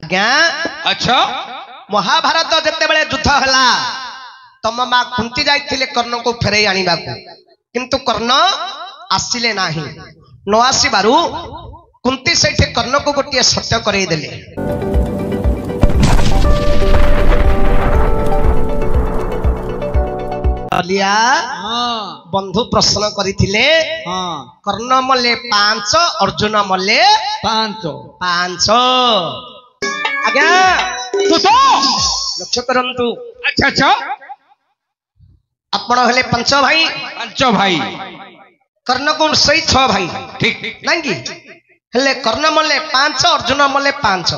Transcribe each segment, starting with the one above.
क्या अच्छा महाभारत जिते बड़े युद्ध है तम माँ कुंती जाइए कर्ण को फेरई आने किंतु कर्ण आसिले नाही न आसबारू कुंती से कर्ण को गोटे सत्य करईदेले बंधु प्रश्न करथिले कर्ण मल्ले 5 अर्जुन मल्ले 5 आज्ञा लक्ष्य करंतु। अच्छा अच्छा आपण हेले 5 भाई कर्ण को सही 6 भाई ठीक नहीं हेले कर्ण मल्ले 5 अर्जुन मल्ले 5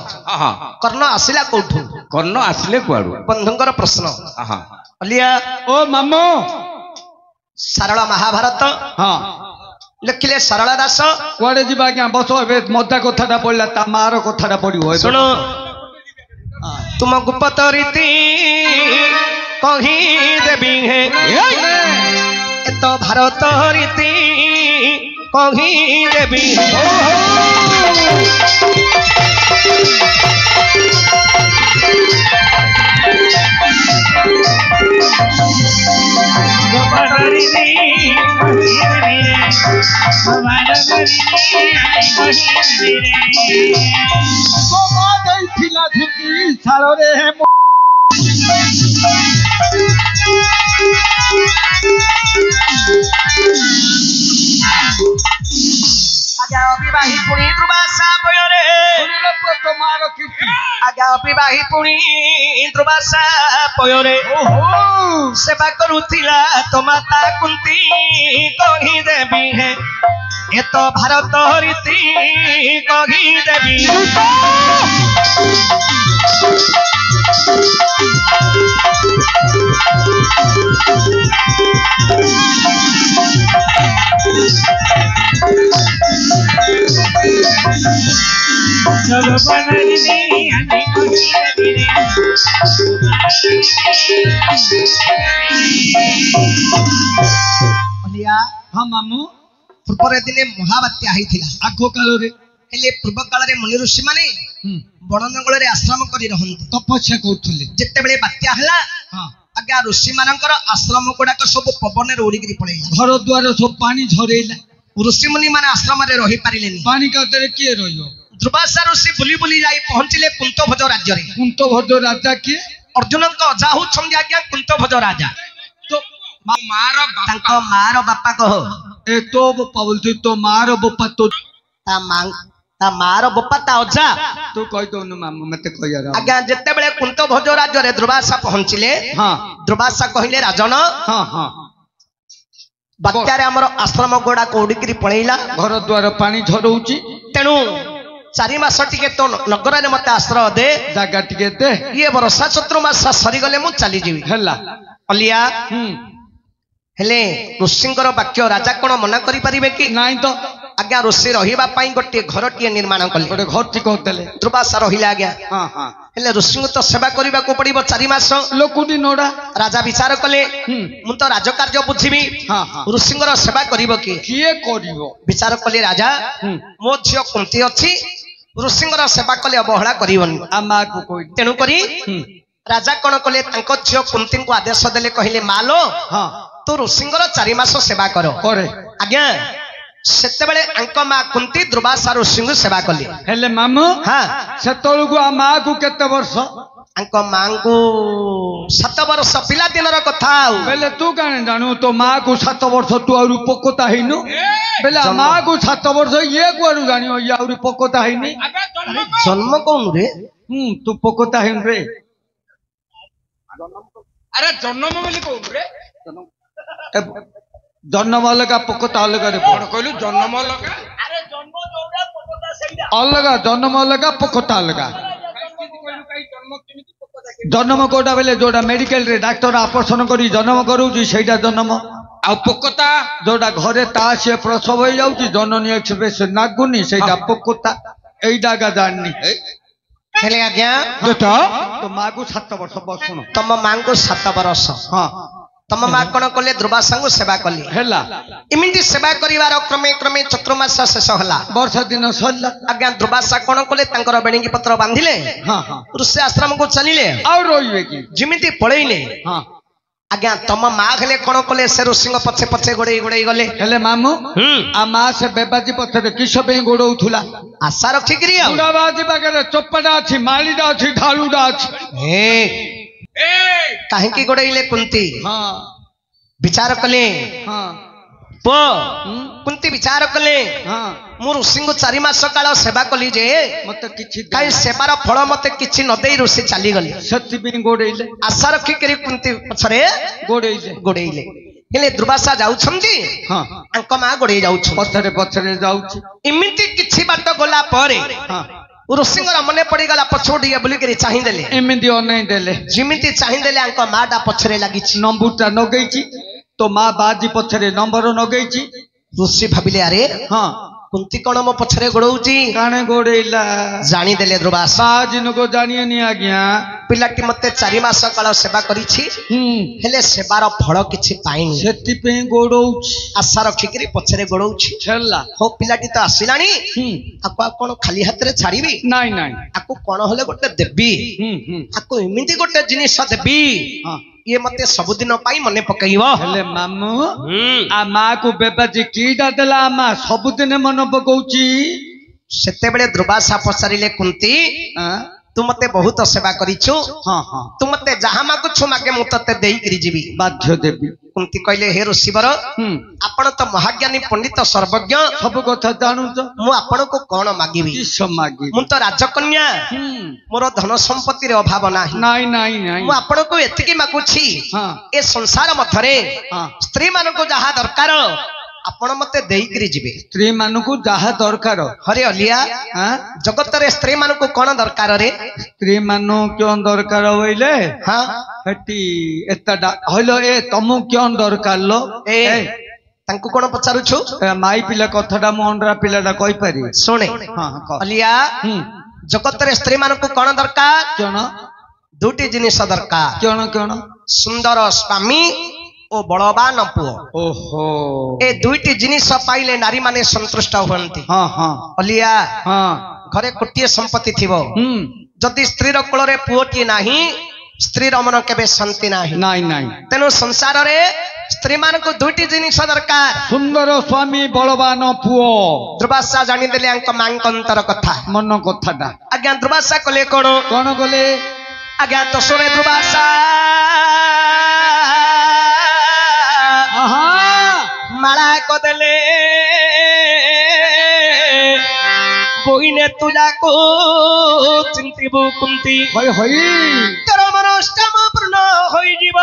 कर्ण आसिला कोठू कर्ण आसिले कुआडू बंधुंकर प्रश्न अलिया ओ मामो सरल महाभारत लिखिले सरल दास कुआडे जीवा क्या बस ए मदा कथाटा पड़ला ता मार कथाटा पड़ियो सुनो तुम गुप्त रीति कही देवी है ए तो भारत रीति कही देवी आज्ञा अविवाही पुणी ध्रुवासा पयोरे आज्ञा अविवाही पुणी ध्रुवासा पयोरे सेवा करुथिला तो माता कुंती कही देवी है ये तो भारत रीति कही देवी हाँ मामू पूर्व दिने महाबात्या आग काल पूर्व काल मुनि ऋषि माने बण जंगल आश्रम कर तपस्या करुले जिते बड़े बात्या आज्ञा ऋषि मानकर आश्रम गुड़ाक सब पवन उड़ी पड़ेगा घर द्वार सब पानी झरेला ऋषि मुनि माने आश्रम रही पारे पानी काटे किए रही ध्रुवासा ऋषि बुली बुली जाई पहुंचले कुंतभोज राज्य रे कुंतभोज राजा किए अर्जुन अजा होछन आज्ञा कुंतभोज राजा तो मार बापा कह ए तो बापा बोलती तो मार बापा तो ता मार बापा ता अजा तू कह दो मामू मते कह यार आज्ञा जेते बेले कुंतभोज राज्य रे ध्रुवासा पहुंचले ध्रुवासा कहले राजन बात्यारे हमर आश्रम गोड़ा कोडिकरी पळैला घर द्वार पानी झरौची तेनु 4 मास टिके तो नगर रे मते आश्रय दे जागा टिके दे ये वर्षा चतुर्मास सरी गले मु चली जीवी हला अलिया हेले ऋषिंकर वाक्य राजा कोन मना करि परिबे कि नाही तो आज्ञा ऋषि रहिबा पई गोटे घरटिए निर्माण कले गोटे घर टी कहतले ध्रुवासा रहिला आज्ञा हेले ऋषि तो सेवा करिबा को पड़िबो 4 मास लोकुडी नोडा राजा विचार कले मु तो राजकार्य बुझिबी ऋषिंकर सेवा करिबो किए करिवो विचार कले राजा मो झियो कुंती अछि ऋषिंकर सेवा कले अवहेला करिवनी आमा को कोइ तेनु करी राजा कोन कले तांको झियो कुंती को आदेश देले कहिले मालो तो ऋषिंकर 4 मास सेवा करो करे आज्ञा सेते बेले अंक मा कुंती ध्रुवासा ऋषि सेवा कले हेले मामू सेतळु को आ मा को केते वर्ष अंक मांगू 7 वर्ष पिला दिन रो कथा बेले तू काने जानू तो मा को 7 वर्ष तू और पकोता हिनु बेले मा को 7 वर्ष ये कोरु जानियो या और पकोता हिनी जन्म कोन रे तू पकोता हिन रे अरे जन्म बोली कोन रे जन्म अलग पकोता अलग रे कोन कहलु जन्म अलग अरे जन्म जोडा पकोता सहीदा अलग जन्म अलग पकोता अलग जन्म कोटा बेले जोड़ा मेडिकल रे डॉक्टर ऑपरेशन करी जन्म करूची सेटा जन्म आ पकोता जोड़ा घरे ता से प्रसव हो जाउची जननी एक्सप्रेस नागुनी सेटा पकोता एइडा गा जाननी हेले आज्ञा बेटा तो मां को 7 वर्ष बस सुनो तम मां को 7 वर्ष हां तम माँ कौन कले दुर्वासा को सेवा कले हेला इमिति सेवा करिवार क्रमे क्रमे चतुर्मास शेष होला वर्षा दिन सरला आज्ञा दुर्वासा कौन कले तांकर बेणीकी पत्र बांधिले हाँ हाँ ऋषि आश्रम को चलिले और रोइबे की जिमिति पळेइले हाँ आज्ञा तम माँ हेले कौन कले से ऋषि पछे पछे गोड़े गोड़े गले हेले मामू आ माँ से बेबाजी पथरे किस पे गोड़ौथुला आशा रखिकरी गुड़ाबाजी पाखरे चोपड़ा अछि मालीडा अछि ढालुडा अछि काहेकि गोड़ेइले कुंती हाँ विचार कले हाँ पो कुंती विचार कले हाँ मु ऋषि को 4 मास काल सेवा कली जे मत किछि कई सेवार फल मते किछि न देई ऋषि चली गले सत्य भी गोड़ेइले आशा रखिकरी कुंती पछरे गोड़ेइले गोड़ेइले हेले दुर्वासा जाउछंती हाँ अंक मा गोड़े जाउछ पथरे पथरे जाउछि इमिति किछि बाट गला परे हाँ ऋषिंगर मने पड़ी गला पछोडिए बोली करी चाहि देले एमिति अनै देले जिमिति चाहि देले अंक माडा पछरे लागिछि नंबरटा नगैछि तो माँ बाजी पछरे नंबर नगैछि ऋषि भाबिले अरे हाँ कुंती कोन मो पछरे गोड़ौची काणे गोड़ेइला जानी देले दुर्वासा बाजी नको जानिएनी आज्ञा पिलाटी मते 4 मास काल सेवा करिछि हेले सेवार फल किछि पाइनी सेति पे गोड़ौछि आशा रखिकरी पछरे गोड़ौछि छला हो पिलाटी तो आसिलानी आको कोन खाली हातरे छाड़ीबी नाइ नाइ आको कोन होले गोटे देबी आको एमिति गोटे जिनिस देबी हाँ ये मते सबुदिन पाई मने पकईबो हेले मामू आ माँ को बेबाजी कीटा देला माँ सबुदिन मन पकौची सेते बेले दुर्वासा पचारिले कुंती तू मते बहुत सेवा करिछु हाँ हाँ तू मते जहा मागुछु मागे मु तते देई करी जीवी बाध्य देवी कुंती कहले हे ऋषिवर आपण तो महाज्ञानी पंडित सर्वज्ञ सब कथा जानू तो मु आपण को कोन मागिबी किस मागी मु तो राजकन्या मोर धन संपत्ति रे अभाव नाही नाइ नाइ नाइ मु आपण को एतिकी मागुछि हाँ ए संसार मथरे हाँ स्त्री मान को जहा दरकार आपण मते देई करी जीवे स्त्री मानकु जहा दरकार हरे अलिया जगत रे स्त्री मान को कोन दरकार रे स्त्री मानु क्यों दरकार होइले हां हटी एतडा हलो ए तमु क्यों दरकार लो ए तांकु कोन पचारुछु माई पिला कथडा मोंडरा पिलाडा कहि पारी सुने हां अलिया जगत रे स्त्री मान को कोन दरकार क्यों दुटी जिनिस दरकार क्यों सुंदर स्वामी ओ बलवान पुओ ओहो ए दुईटी जिनिस पाइले नारी माने संतुष्ट होंती हाँ हाँ अलिया हाँ घरे कोटिए संपत्ति थिबो जदि स्त्री रो कोलरे पुओटी नाही स्त्री रो मन केबे शांति नाही नाइ नाइ तेनु संसार रे स्त्री मान को दुईटी जिनिस दरकार सुंदर स्वामी बलवान पुओ दुर्वासा जानि देले अंक मांकंतर कथा मन कथाटा आज्ञा दुर्वासा कले कोन कले आज्ञा तो सुने दुर्वासा माला को देले बोइने तुजा को चिंतिबु कुंती होय होय तेरो मनोष्टम पूर्ण होई जीव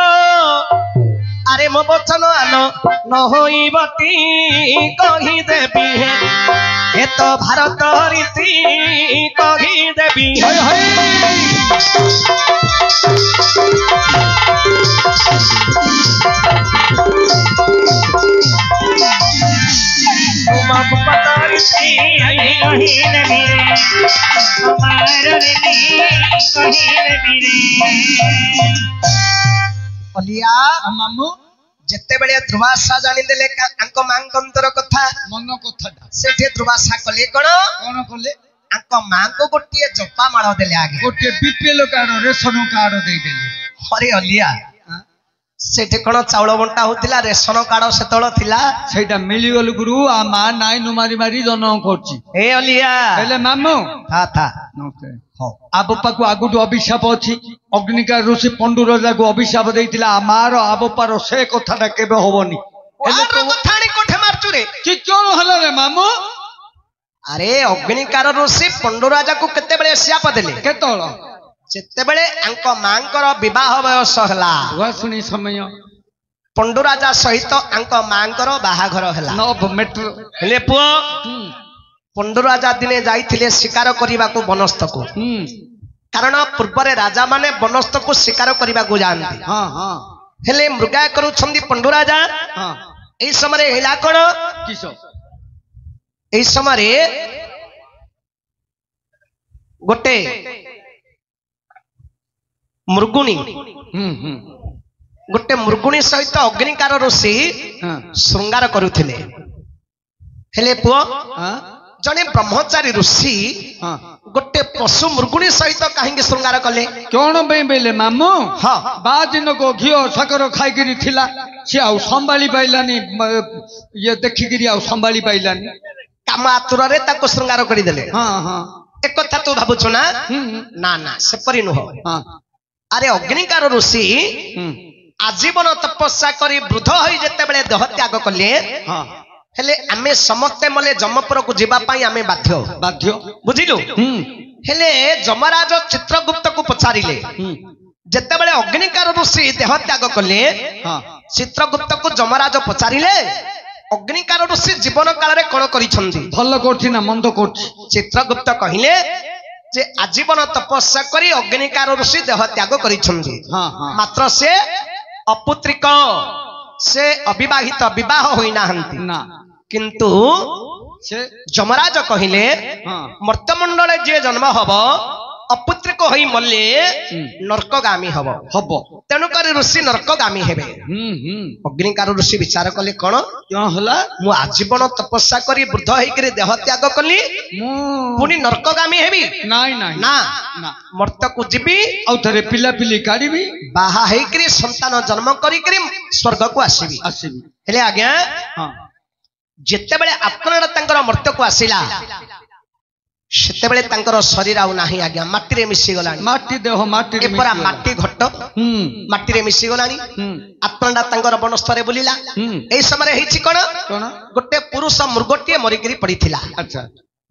अरे मो वचन आनो न होइबती कहि देबी हे तो भारत रीति कहि देबी होय होय अलिया मामू जेते बेले दुर्वासा जानि देले अंक मांकंतर कथा मन कथाटा सेठे दुर्वासा कले कोन कले अंक मां को गोटिए जपा माळ देले आगे गोटे बीपीएल कार्ड रेशन कार्ड दे देले हरे अलिया सेठे कोन चाउल बंटा होतिला रेशन कार्ड सेतळ थिला सेटा मिली गल गुरु आ मा नाइ नु मारी मारी जन्म करछि ए अलिया हेले मामू था नमस्ते हो आबपा को आगुटू अभिशाप अछि अग्निकार ऋषि पंडु राजा को अभिशाप देइतिला आ मार आबपार से कथाटा केबे होबनी हेले तो कथाणी कोठे मारचु रे कि कोन हला रे मामू अरे अग्निकार ऋषि पंडु राजा को केते बेले शाप देले केतळ जेते बेले अंक मांकर विवाह बयस हला वा सुनी समय पंडु राजा सहित अंक मांकर बाहाघर हला नव मेट्रो हेले पुओ पंडु राजा दिने जाइथिले शिकार करिबा को वनस्थ को कारण पूर्व राजा माने वनस्थ को शिकार करिबा को जानती हां हां हेले मृगा करूछंदी पंडु राजा हां एई समय रे हिला कोन किसो एई समय रे गोटे मृगुणी गोटे मृगुणी सहित अग्निकार ऋषि हाँ श्रृंगार करुथिले हेले पुओ हाँ जने ब्रह्मचारी ऋषि हाँ गोटे पशु मृगुणी सहित कहीं श्रृंगार कले कौन पे बेले मामू हाँ बा दिन को घिओ साकर खाई थिला से आउ संभाली पाइलानी ये देखिकी आउ संभाली पाइलानी काम आतुर रे ताको श्रृंगार करिदेले हाँ हाँ एक कथा तू भाबुछु ना ना ना सेपरी नुह हाँ अरे अग्निकार ऋषि आजीवन तपस्या करी वृद्ध होई जेते बेले देह त्याग कले हाँ हेले आमे समस्ते मले जमपुर को जीवा पाई आमे बाध्य बाध्य बुझिलु हेले जमराज चित्रगुप्त को पचारिले जेते बेले अग्निकार ऋषि देह त्याग कले हाँ चित्रगुप्त को जमराज पचारिले अग्निकार ऋषि जीवन काल रे कोन करिछंदी भल करछि ना मंद करछि चित्रगुप्त कहिले जे आजीवन तपस्या करी अग्निकार ऋषि देह त्याग करिछंदी हाँ हाँ मात्र से अपुत्रिक से अविवाहित विवाह होइना हंती ना किंतु से जमराज कहिले हाँ मर्त्यमंडल जे जन्म हब अपुत्रिक होई मल्ले नरकगामी हब हबो तेणु कर ऋषि नरकगामी हेबे अग्निकार ऋषि विचार कले कोन क्यों हला मु आजीवन तपस्या करी वृद्ध होइकरी देह त्याग कली मु पुनी नरकगामी हेबी नाई नाई ना ना मर्त्य को जीवी आउ थरे पिला पिली काढिबी बाहा हेकरी संतान जन्म करी स्वर्ग को आसीबी आसीबी हेले आज्ञा हाँ जेते बेले आत्मना तांकर मर्त्य को आसीला सेते बेले तांकर शरीर आउ नाही आज्ञा माटी रे मिसी गलानी माटी देह माटी रे एपरा माटी घट्ट माटी रे मिसी गलानी आत्मना तांकर बनस्थरे बुलिला एई समय हेछि कोन कोन गोटे पुरुष मृगटिए मरिकरी पड़िथिला अच्छा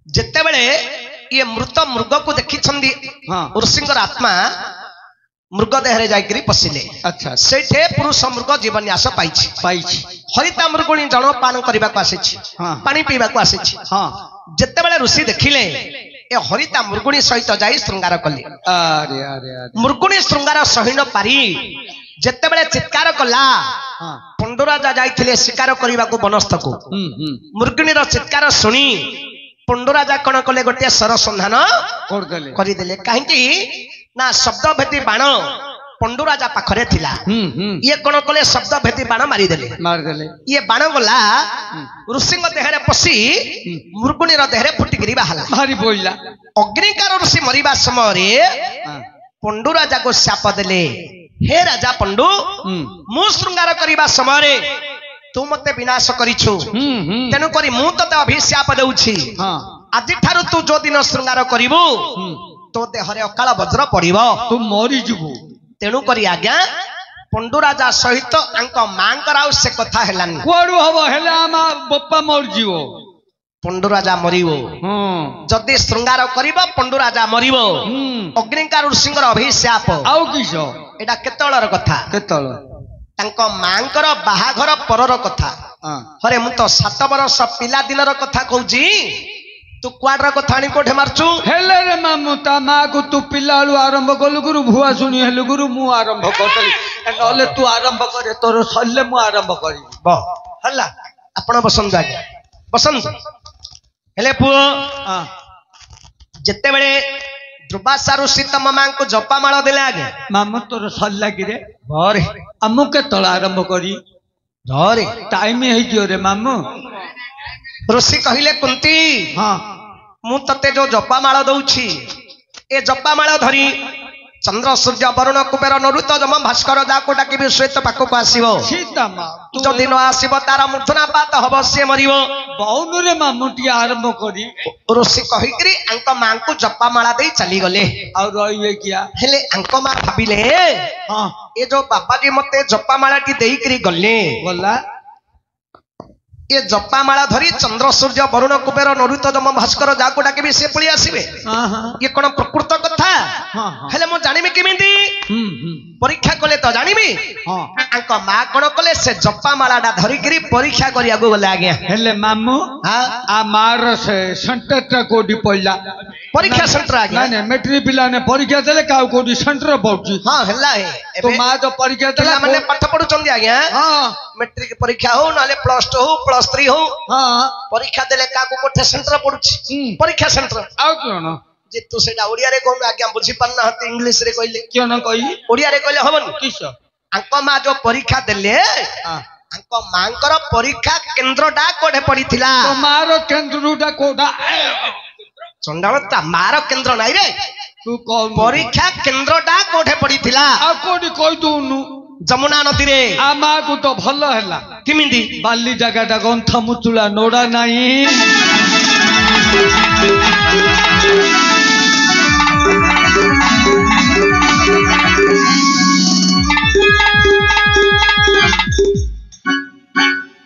जेते बेले ये मृत मृग को देखिछंदी हाँ ऋषिंकर आत्मा मृग देहरे जाइकरी पसिले अच्छा सेठे पुरुष मृग जीवन न्यास पाइछि पाइछि हरिता मृगुणी जल पान करबा को आसीछि हाँ पानी पीबा को आसीछि हाँ जेते बेले ऋषि देखिले ए हरिता मृगुणी सहित जाई श्रृंगार कले अरे अरे अरे मृगुणी श्रृंगार सहिन पारी जेते बेले चित्कार कला हाँ पंडुराजा जाइथिले शिकार करबा को बनस्थ को मृगुणी रो चित्कार सुनी पंडुराजा कोन कले गोटे सर संधान कोड गले करि देले काहेकि ना शब्द भेदी बाण पंडुराजा पाखरे थिला ये कोन कले शब्द भेदी बाण मारी देले मार गले ये बाण गला ऋषिंग देहरे पसी मृगुणी रो देहरे फुटिगिरी बाहला भारी बोइला अग्निकार ऋषि मरिबा समय रे पंडुराजा को शाप देले हे राजा पंडु मु श्रृंगार करिबा समय रे तू मते विनाश करिछु तेनु करी मु तते अभिशाप देउछि हाँ आजि ठारु तू जो दिन श्रृंगार करिवु तो देहरे अकाल वज्र पड़िबो तू मरी जुबु तेणु करी आज्ञा पंडुराजा सहित आंक मांकर आउ से कथा हेलानी कोडु हबो हेले आमा बप्पा मर जीवो पंडुराजा मरिबो जदि श्रृंगार करिबो पंडुराजा मरिबो अग्निकार ऋषिंकर अभिशाप आउ किसो एटा केतळर कथा केतळ तांक मांकर बाहाघर परर कथा हरे मु तो 7 वर्ष पिला दिनर कथा कहूची तू क्वाडर कथा आनी कोठे मारचू हेले रे मामू ता मा को तू पिलाळू आरंभ कलु गुरु भुआ सुनी हेलु गुरु मु आरंभ करतली नले तू आरंभ करे तोर सल्ले मु आरंभ करी ब हल्ला आपण बसंत आज्ञा बसंत हेले पुओ जेते बेले द्रुबासा ऋषि तम मां को जपा माळ देले आगे मामू तोर सल्ला गिरे भरे अमु के तळ आरंभ करी धरे टाइम हे जियो रे मामू ऋषि कहिले कुंती हाँ मु तते जो जपा माळ दउछि ए जपा माळ धरी चंद्र सूर्य वरुण कुबेर नरुत जम भास्कर जाको डाकी भी श्वेत पाको को आसीबो सीता मा जदि न आसीबो तार मूर्धना पात हबो से मरिबो बाउनु रे मामूटी आरंभ करी ऋषि कहिकरी अंक मां को जपा माळा देई चली गले और रहिए क्या हेले अंक मां भाबिले हाँ ए जो बाबाजी मते जपा माळाटी देईकरी गले बोला ये जपा माळा धरी चंद्र सूर्य वरुण कुबेर नरुत जम भास्कर जाको डाके भी से पळी आसीबे ये कोन प्रकृत कथा हेले मो जानिबे केमिति परीक्षा कले तो जानिबी अंक मा कोन कले से जपा माळाडा धरी करी परीक्षा करिया गो गले आज्ञा हेले मामू आ मार से सेंटर कोडी पइला परीक्षा सेंटर आज्ञा नहीं नहीं मैट्रिक पिला ने परीक्षा देले काउ कोडी सेंटर पड़छि हां हेला हे तो मा जो परीक्षा देला माने पाठ पढु चंदी आज्ञा हां मैट्रिक परीक्षा हो नाले +2 हो +3 हो हां परीक्षा देले काको कोठे सेंटर पडुछि परीक्षा सेंटर आउ कोन जे तू सेटा ओडिया रे कोन आज्ञा बुझी पन्ना हते इंग्लिश रे कहले क्यों न कहि ओडिया रे कहले हबन किस आंको माँ जो परीक्षा देले आंको मांकर परीक्षा केंद्रटा कोठे पड़ीथिला तो मारो केंद्रटा कोठा चंडाल ता मार केंद्र नाही रे तू कौन परीक्षा केंद्रटा कोठे पड़ीथिला आ कोडी कहि दूनु जमुना नदी रे आमा को तो भलो हैला किमिंदी बाली जगाटा गंथा मुचुला नोडा नाही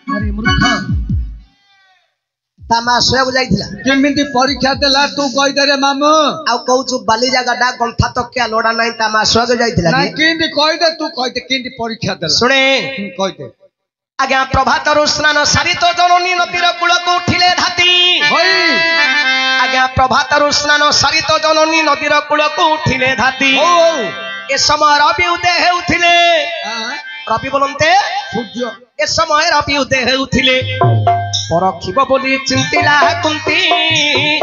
अरे मूर्ख तामा सोया जाइथिला केमिति परीक्षा देला तू कहि दे रे मामू आ कहू बाली जगाटा गंथा तकिया लोडा नाही तामा सोया जाइथिला ना किंदी कहि दे तू कहि दे किंदी परीक्षा देला सुने कहि दे आज्ञा प्रभातर स्नान सारी तो जननी नदीर कूल को उठिले धाती होई आज्ञा प्रभातर स्नान सारी तो जननी नदीर कूल को उठिले धाती ओ ए समय रवि उदय हेउथिले रवि बोलते सूर्य ए समय रवि उदय हेउथिले परखिब बोली चिंतिला कुंती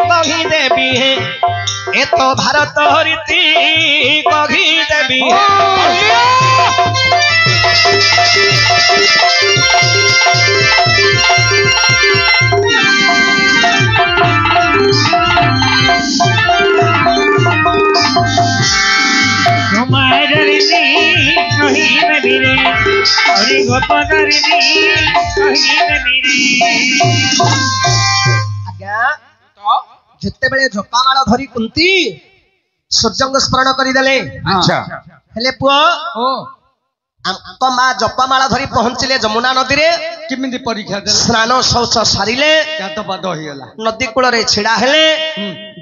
कही देवी हे ए तो भारत रीति कही देवी जिते बेले झपामाଳ धरी कुंती सूर्यंग स्मरण करिदेले अच्छा हेले पुओ ओ आंको माँ जपामाଳ धरी पहुंचिले जमुना नदी रे किमिति परीक्षा देला स्नान शौच सारिले गाध पाद होइला नदी कूल रे छिड़ा हेले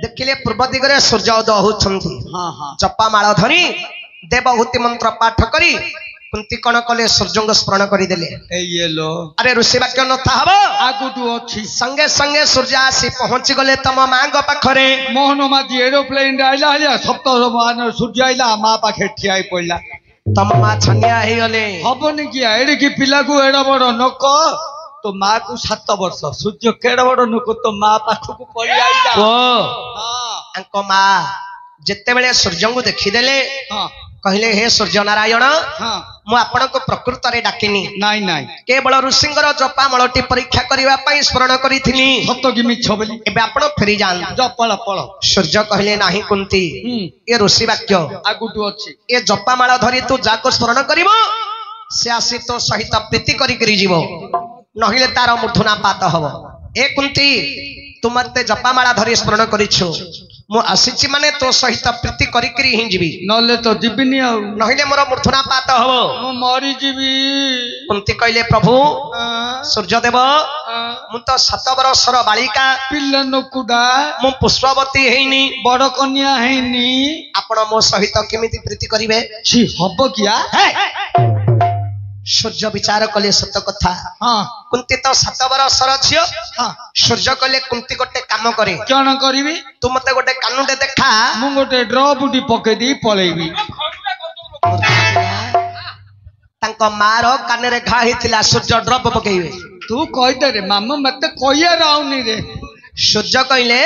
देखिले पूर्व दिगरे सूर्य उदय होउछंती हां हां जपामाଳ धरी देवहूति मंत्र पाठ करी कुंती कण कले सूर्यंग स्मरण करिदेले ए ये लो अरे ऋषि वाक्य न था हबो आगुटू अछि संगे संगे सूर्य आसी पहुंची गले तम मांग पाखरे मोहन माजी एरोप्लेन आइला हलिया सप्ताह मान सूर्य आइला मा पाखे ठियाई पड़ला तम मा छनिया हे गले हबनी कि एडी कि पिला को एडा बड़ नक तो माँ को 7 वर्ष सूर्य केड़ा बड़ नक तो माँ पाख को पड़ी आइला ओ हां आंको मा जेते बेले सूर्यंगु देखिदेले हां कहले हे सूर्य नारायण हां मु आपण को प्रकृत रे डाकिनी नाइ नाइ केवल ऋषिंगर जपा मळटी परीक्षा करिवा पई स्मरण करिथिनी सत कि मिछ बोली एबे आपण फेरी जान जा पळ पळ सूर्य कहले नाही कुंती ए ऋषि वाक्य आगुटू अछि ए जपा माळ धरी तू जाको स्मरण करिवो से आसी तो सहित प्रीति करी करी जीवो नहिले तार मूर्धना पात हबो ए कुंती तू मते जपा माळ धरी स्मरण करिछु मु आसीछि माने तो सहित प्रीति करी करी हि जीवी नले तो जीविनी आ नहिले मोर मूर्धना पात हबो मु मरी जीवी कुंती कहले प्रभु सूर्यदेव मु तो 7 वर्षर बालिका पिल्ला नकुडा मु पुष्पवती हेइनी बड़ कन्या हेनी आपण मो सहित केमिति प्रीति करिवे छी हब किया सूर्य विचार कले सत कथा हां कुंती तो 7 वर्षर झियो हां सूर्य कले कुंती गोटे काम करे कोन करबी तू मते गोटे कानुटे देखा मु गोटे ड्रॉप उडी पके दी पळेबी तांको मारो काने रे घा हितिला सूर्य ड्रॉप पकेइबे तू कहि दे रे मामा मते कहिया राउनी रे सूर्य कहले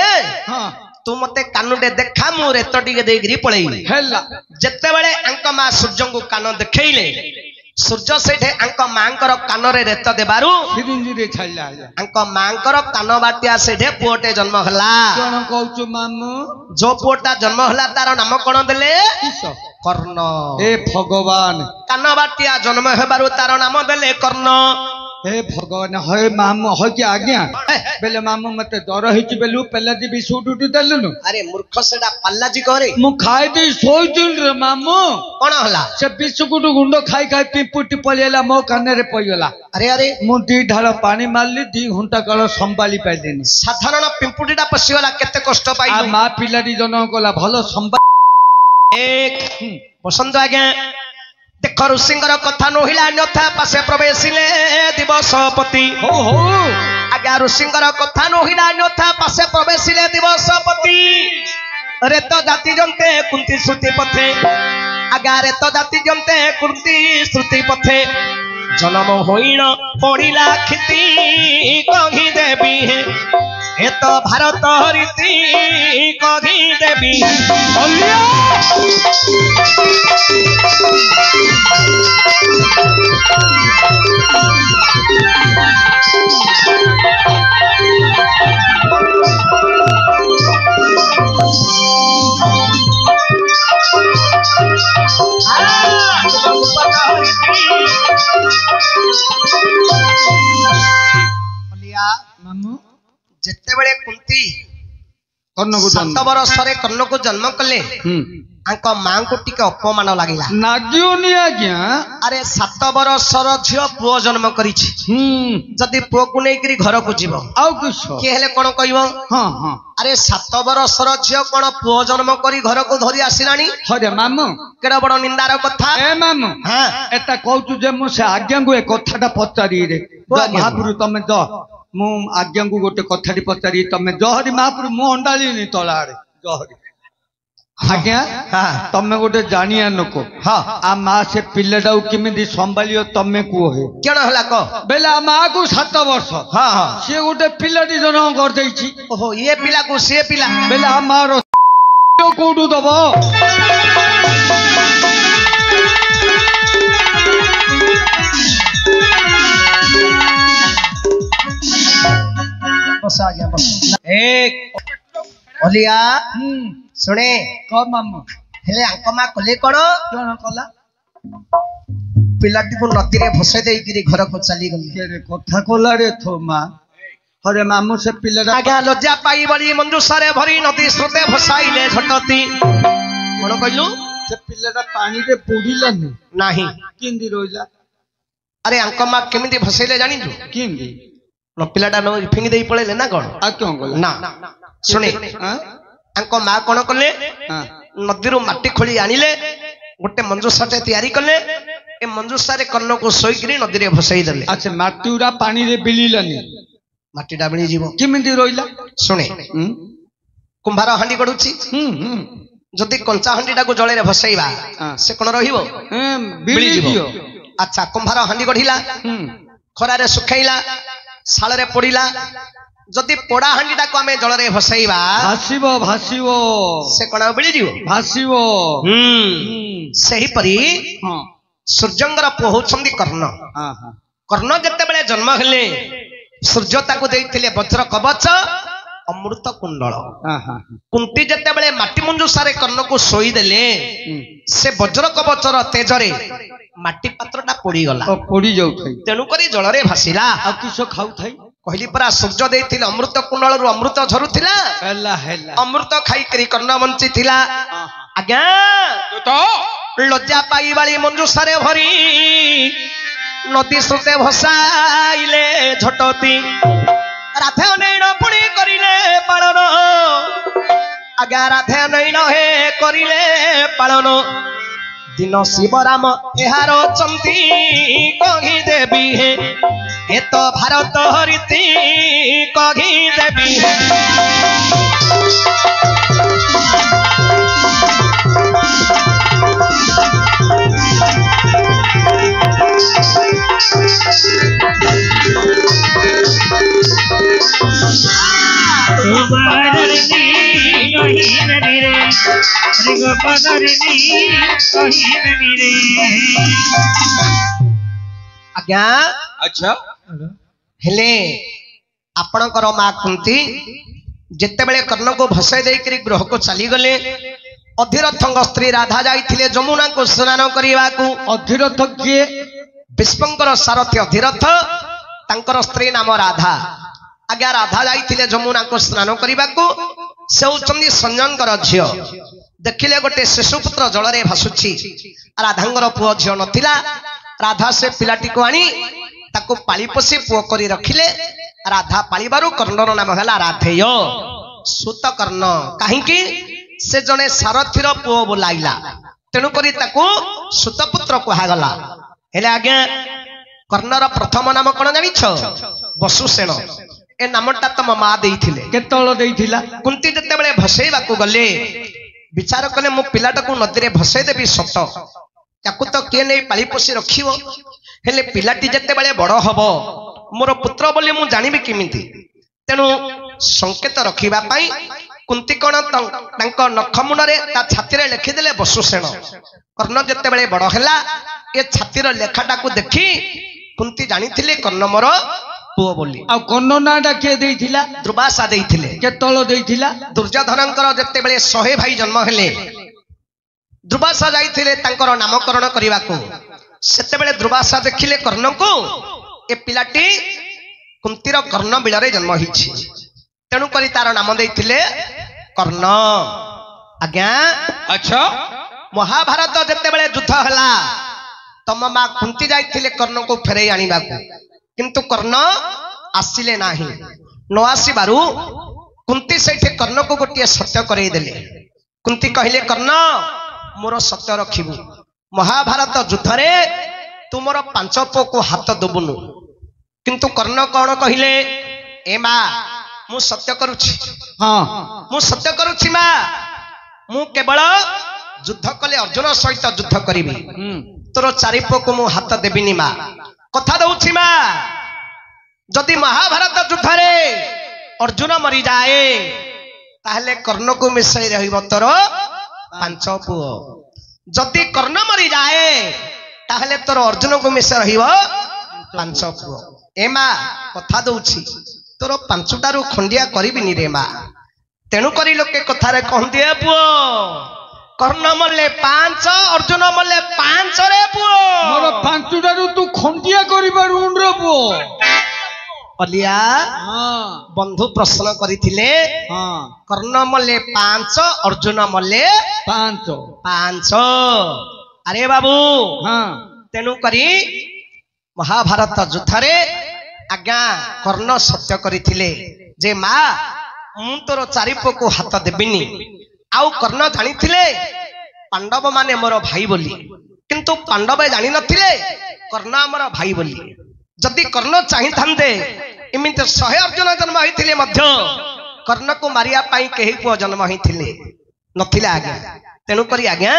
हां तू मते कानुटे देखा मु रेत टिके देगिरी पळेइबी हेला जत्ते बेले अंक मा सूर्यंगु कान देखैले सूर्य सेठे अंक मांकर कान रे रेत देबारु सिरिंजी रे छाइला अंक मांकर कान बाटिया सेठे पुओटे जन्म हला कोन कहउछु मामू जो पुओटा जन्म हला तार नाम कोन देले किस कर्ण हे भगवान कान बाटिया जन्म हेबारु तार नाम देले कर्ण हे भगवान हे मामू हो कि आज्ञा बेले मामू मते डर हिच बेलु पल्ला जी बिस्कुट उठ देलनु अरे मूर्ख सेडा पल्लाजी करे मु खाइ दी सोई दिल रे मामू कोन हला से बिस्कुट गुंडो खाइ खाइ पिपुटी पलेला मो काने रे पयला अरे अरे मु दी ढाल पानी मारली 2 घंटा काल संभाली पाइलेनी साधारण पिंपुटीटा पसिगला केते कष्ट पाइ आ मा पिलाडी जन कोला भलो संभा एक बसंत आज्ञा देख ऋषिंगर कथा नहिला अन्यथा पासे प्रवेशिले दिवसपति हो हो आज्ञा ऋषिंगर कथा नहिला अन्यथा पासे प्रवेशिले दिवसपति रेत जाति जंते कुंती श्रुति पथे आज्ञा रेत जाति जंते कुंती श्रुति पथे जन्म होइण पड़िला खिति कही देवी हे ए तो भारत रीति कही देवी ଯେତେବେଳେ କୁନ୍ତି କର୍ଣ୍ଣ କୁ 7 ବର୍ଷରେ କର୍ଣ୍ଣକୁ ଜନ୍ମ କଲେ ଆଙ୍କ ମାଙ୍କୁ ଟିକେ ଅପମାନ ଲାଗିଲା। ନାଗିଓନି ଆଜ୍ଞା। ଆରେ 7 ବର୍ଷର ଝିଅ ପୁଅ ଜନ୍ମ କରିଛି, ଯଦି ପୁଅକୁ ନେଇକରି ଘରକୁ ଯିବ ଆଉ କିସ କିଏ ହେଲେ କଣ କହିବ? ହଁ ହଁ ଆରେ 7 ବର୍ଷର ଝିଅ କଣ ପୁଅ ଜନ୍ମ କରି ଘରକୁ ଧରି ଆସିଲାଣି? ହରେ ମାମୁ କେଡେ ବଡ ନିନ୍ଦାର କଥା। ଏ ମାମୁ ହଁ ଏଟା କହୁଛୁ ଯେ ମୁଁ ସେ ଆଜ୍ଞାଙ୍କୁ ଏ କଥାଟା ପଚାରିରେ ମହାପୁରୁ ତମେ ଜ ମୁଁ ଆଜ୍ଞାଙ୍କୁ ଗୋଟେ କଥାଟି ପଚାରି ତମେ ଜହରି ମହାପୁରୁ ମୁଁ ଅଣ୍ଡାଳିନି ତଳ ଆଡେ ଜହରି ଆଜ୍ଞା ତମେ ଗୋଟେ ଜାଣିଆ ଲୋକ ଆ ମା ସେ ପିଲାଟାକୁ କେମିତି ସମ୍ଭାଳିବ ତମେ କୁହ କଣ ହେଲା କହ? ବେଲେ ଆ ମା କୁ 7 ବର୍ଷ ସିଏ ଗୋଟେ ପିଲାଟି ଜନ୍ମ କରିଦେଇଛି। ଓହୋ ଇଏ ପିଲାକୁ ସିଏ ପିଲା ବେଲେ ଆ ମା ର କୋଉଠୁ ଦବ? ବସ ଆଜ୍ଞା ବସ। ଅଲିଆ ଶୁଣେ କହ ମାମୁ ହେଲେ ଆଙ୍କ ମା କଲେ କଣ? କଣ କଲା? ପିଲାଟିକୁ ନଦୀରେ ଭସେଇ ଦେଇକିରି ଘରକୁ ଚାଲିଗଲେ। କେରେ କଥା କଲା ରେ ଥୋ ମା। ହରେ ମାମୁ ସେ ପିଲାଟା ଆଜ୍ଞା ଲଜ୍ଜା ପାଇ ବଳି ମଞ୍ଜୁସାରେ ଭରି ନଦୀ ସ୍ରୋତେ ଭସାଇଲେ ଝଟତି। କଣ କହିଲୁ? ସେ ପିଲାଟା ପାଣିରେ ବୁଡିଲାନି ନାହିଁ କେମିତି ରହିଲା? ଆରେ ଆଙ୍କ ମା କେମିତି ଭସେଇଲେ ଜାଣିଛୁ? କେମିତି ପିଲାଟା ଫିଙ୍ଗି ଦେଇ ପଳେଇଲେ ନା କଣ? ଆଉ କଣ କଲା? ନା ଶୁଣେ ଆଙ୍କ ମା କଣ କଲେ? ନଦୀରୁ ମାଟି ଖୋଳି ଆଣିଲେ, ଗୋଟେ ମଞ୍ଜୁସାଟେ ତିଆରି କଲେ, ଏ ମଞ୍ଜୁସାରେ କର୍ଣ୍ଣକୁ ଶୋଇକିରି ନଦୀରେ ଭସେଇ ଦେଲେ। ଆଚ୍ଛା ମାଟି ଉରା ପାଣିରେ ବିଳିଲାନି? ମାଟିଟା ମିଳିଯିବ କେମିତି ରହିଲା? ଶୁଣେ କୁମ୍ଭାର ହାଣ୍ଡି ଗଢୁଛି, ଯଦି କଞ୍ଚା ହାଣ୍ଡିଟାକୁ ଜଳରେ ଭସେଇବା ସେ କଣ ରହିବ? ମିଳିଯିବ। ଆଚ୍ଛା କୁମ୍ଭାର ହାଣ୍ଡି ଗଢିଲା, ଖରାରେ ଶୁଖେଇଲା, ଶାଳରେ ପୋଡିଲା, ଯଦି ପୋଡା ହାଣ୍ଡିଟାକୁ ଆମେ ଜଳରେ ଭସେଇବା ଭାସିବ ଭାସିବ ସେ କଣ ମିଳିଯିବ? ଭାସିବ। ସେହିପରି ସୂର୍ଯ୍ୟଙ୍କର ପୁଅ ହଉଛନ୍ତି କର୍ଣ୍ଣ। କର୍ଣ୍ଣ ଯେତେବେଳେ ଜନ୍ମ ହେଲେ ସୂର୍ଯ୍ୟ ତାକୁ ଦେଇଥିଲେ ବଜ୍ର କବଚ ଅମୃତ କୁଣ୍ଡଳ। କୁନ୍ତି ଯେତେବେଳେ ମାଟି ମଞ୍ଜୁସାରେ କର୍ଣ୍ଣକୁ ଶୋଇଦେଲେ ସେ ବଜ୍ର କବଚର ତେଜରେ ମାଟି ପାତ୍ରଟା ପୋଡିଗଲା, ପୋଡି ଯାଉଥାଏ, ତେଣୁକରି ଜଳରେ ଭାସିଲା। ଆଉ କିସ ଖାଉଥାଏ? କହିଲି ପରା ସୂର୍ଯ୍ୟ ଦେଇଥିଲେ ଅମୃତ କୁଣ୍ଡଳରୁ ଅମୃତ ଝରୁଥିଲା, ଅମୃତ ଖାଇକରି କର୍ଣ୍ଣ ବଞ୍ଚିଥିଲା। ଆଜ୍ଞା ଲଜ୍ଜା ପାଇବାଳି ମଞ୍ଜୁସାରେ ଭରି ନଦୀ ସ୍ରୋତେ ଭସାଇଲେ ଝଟତି। ରାଧେ ନୈଣ ପୁଣି କରିଲେ ପାଳନ, ଆଜ୍ଞା ରାଧେ ନୈଣ ହେ କରିଲେ ପାଳନ। ଦିନ ଶିବରାମ ଏହାର ଅଛନ୍ତି କହି ଦେବି ହେ, ଏ ତ ଭାରତ ରୀତି କହି ଦେବି ହେ। ଆଜ୍ଞା ଆଚ୍ଛା ହେଲେ ଆପଣଙ୍କର ମା କୁନ୍ତି ଯେତେବେଳେ କର୍ଣ୍ଣକୁ ଭସେଇ ଦେଇକରି ଗୃହକୁ ଚାଲିଗଲେ, ଅଧିରଥଙ୍କ ସ୍ତ୍ରୀ ରାଧା ଯାଇଥିଲେ ଯମୁନାକୁ ସ୍ନାନ କରିବାକୁ। ଅଧିରଥ କିଏ? ବିଷ୍ଣୁଙ୍କର ସାରଥୀ ଅଧିରଥ, ତାଙ୍କର ସ୍ତ୍ରୀ ନାମ ରାଧା। ଆଜ୍ଞା ରାଧା ଯାଇଥିଲେ ଯମୁନାକୁ ସ୍ନାନ କରିବାକୁ, ସେ ହଉଛନ୍ତି ସଞ୍ଜୟଙ୍କର ଝିଅ। ଦେଖିଲେ ଗୋଟେ ଶିଶୁପୁତ୍ର ଜଳରେ ଭାସୁଛି, ରାଧାଙ୍କର ପୁଅ ଝିଅ ନଥିଲା। ରାଧା ସେ ପିଲାଟିକୁ ଆଣି ତାକୁ ପାଳି ପୋଷି ପୁଅ କରି ରଖିଲେ। ରାଧା ପାଳିବାରୁ କର୍ଣ୍ଣର ନାମ ହେଲା ରାଧେୟ, ସୁତ କର୍ଣ୍ଣ। କାହିଁକି? ସେ ଜଣେ ସାରଥୀର ପୁଅ ବୋଲାଇଲା, ତେଣୁକରି ତାକୁ ସୁତପୁତ୍ର କୁହାଗଲା। ହେଲେ ଆଜ୍ଞା କର୍ଣ୍ଣର ପ୍ରଥମ ନାମ କଣ ଜାଣିଛ? ବସୁସେନ। ଏ ନାମଟା ତମ ମା ଦେଇଥିଲେ। କେତେବେଳେ ଦେଇଥିଲା? କୁନ୍ତି ଯେତେବେଳେ ଭସେଇବାକୁ ଗଲେ ବିଚାର କଲେ ମୁଁ ପିଲାଟାକୁ ନଦୀରେ ଭସେଇ ଦେବି ସତ, ତାକୁ ତ କିଏ ନେଇ ପାଳି ପୋଷି ରଖିବ? ହେଲେ ପିଲାଟି ଯେତେବେଳେ ବଡ ହବ ମୋର ପୁତ୍ର ବୋଲି ମୁଁ ଜାଣିବି କେମିତି? ତେଣୁ ସଂକେତ ରଖିବା ପାଇଁ କୁନ୍ତି କଣ ତାଙ୍କ ନଖମୁଣ୍ଡରେ ତା ଛାତିରେ ଲେଖିଦେଲେ ବସୁସେନ। କର୍ଣ୍ଣ ଯେତେବେଳେ ବଡ ହେଲା ଏ ଛାତିର ଲେଖାଟାକୁ ଦେଖି କୁନ୍ତି ଜାଣିଥିଲେ କର୍ଣ୍ଣ ମୋର ପୁଅ ବୋଲି। ଆଉ କର୍ଣ୍ଣ ନାଁଟା କିଏ ଦେଇଥିଲା? ଦୁର୍ବାସା ଦେଇଥିଲେ। କେତେବେଳେ ଦେଇଥିଲା? ଦୁର୍ଯ୍ୟୋଧନଙ୍କର ଯେତେବେଳେ 100 ଭାଇ ଜନ୍ମ ହେଲେ ଦୁର୍ବାସା ଯାଇଥିଲେ ତାଙ୍କର ନାମକରଣ କରିବାକୁ। ସେତେବେଳେ ଦୁର୍ବାସା ଦେଖିଲେ କର୍ଣ୍ଣକୁ, ଏ ପିଲାଟି କୁନ୍ତିର କର୍ଣ୍ଣ ବିଳରେ ଜନ୍ମ ହେଇଛି। तेणु करी तार नाम देइथिले कर्ण। आज्ञा अच्छा महाभारत जेते बेले युद्ध हला तम मां कुंती जाइथिले कर्ण को फेरई आनिबा को, किंतु कर्ण आसिले नाही। न आसीबारु कुंती सेठे कर्ण को गोटे सत्य करई देले। कुंती कहिले कर्ण मोर सत्य रखिबु, महाभारत युद्ध रे तुमर 5 पो को हाथ दबुनु। किंतु कर्ण कौन कहिले ए मा मु सत्य करूछि, हाँ मु सत्य करूछि मा, मु केवल युद्ध कले अर्जुन सहित युद्ध करिबि, तोर 4 पो को मु हाथ देबिनी मा, कथा दउछि मा। जदि महाभारत युद्ध रे अर्जुन मरी जाए ताहले कर्ण को मिसाई रहिब तोर 5 पुओ। जदि कर्ण मरी जाए ताहले तोर अर्जुन को मिसा रहिब 5 पुओ। ए मा कथा दउछि तोर 5टारु खंडिया करिबिनी रे मा। तेणु करी लोके कथा रे कहंती ए पुओ कर्ण मल्ले 5 अर्जुन मल्ले 5 रे पुओ। मोर 5टारु तू खंडिया करि पारुन रे पुओ। अलिया हाँ बंधु प्रश्न करिथिले हाँ कर्ण मल्ले 5 अर्जुन मल्ले 5। अरे बाबू हाँ तेणु करी महाभारत युद्ध रे आज्ञा कर्ण सत्य करिथिले जे मा मु तोर 4 पो को हाथ देबिनी। आउ कर्ण जानिथिले पांडव माने मोर भाई बोली, किंतु पांडव जानि नथिले कर्ण हमर भाई बोली। जदि कर्ण चाहि थांदे एमिते 100 अर्जुन जन्म होइथिले मध्य कर्ण को मारिया पाई केही पुओ जन्म होइथिले नथिले आज्ञा। तेणु करी आज्ञा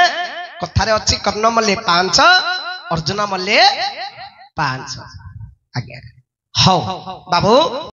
कथारे अछि कर्ण मल्ले 5 अर्जुन मल्ले 5। आज्ञा हौ बाबू